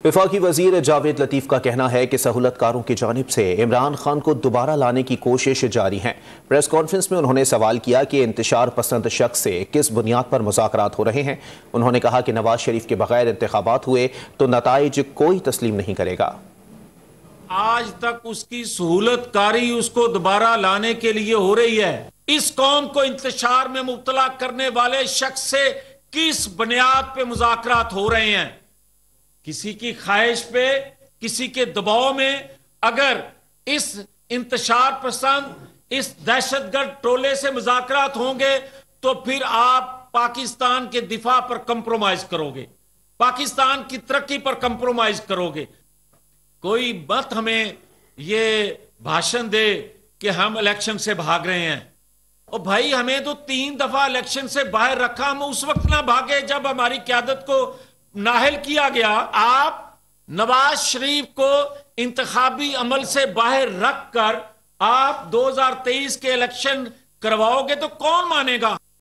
वफाकी वजीर जावेद लतीफ का कहना है कि सहूलतकारों की जानिब से इमरान खान को दोबारा लाने की कोशिश जारी है। प्रेस कॉन्फ्रेंस में उन्होंने सवाल किया कि इंतशार पसंद शख्स से किस बुनियाद पर मुज़ाकरात हो रहे हैं। उन्होंने कहा कि नवाज शरीफ के बगैर इंतखाबात हुए तो नताइज कोई तस्लीम नहीं करेगा। आज तक उसकी सहूलतकारी उसको दोबारा लाने के लिए हो रही है। इस कौम को इंतशार में मुब्तला करने वाले शख्स से किस बुनियाद पे मुज़ाकरात हो रहे हैं? किसी की ख्वाहिश पे, किसी के दबाव में अगर इस इंतशार पसंद, इस दहशतगर्द टोले से मुज़ाकरात होंगे तो फिर आप पाकिस्तान के दिफा पर कंप्रोमाइज करोगे, पाकिस्तान की तरक्की पर कंप्रोमाइज करोगे। कोई मत हमें ये भाषण दे कि हम इलेक्शन से भाग रहे हैं। और भाई, हमें तो 3 दफा इलेक्शन से बाहर रखा, हम उस वक्त ना भागे जब हमारी क़यादत को नाहल किया गया। आप नवाज शरीफ को इंतखाबी अमल से बाहर रखकर आप 2023 के इलेक्शन करवाओगे तो कौन मानेगा?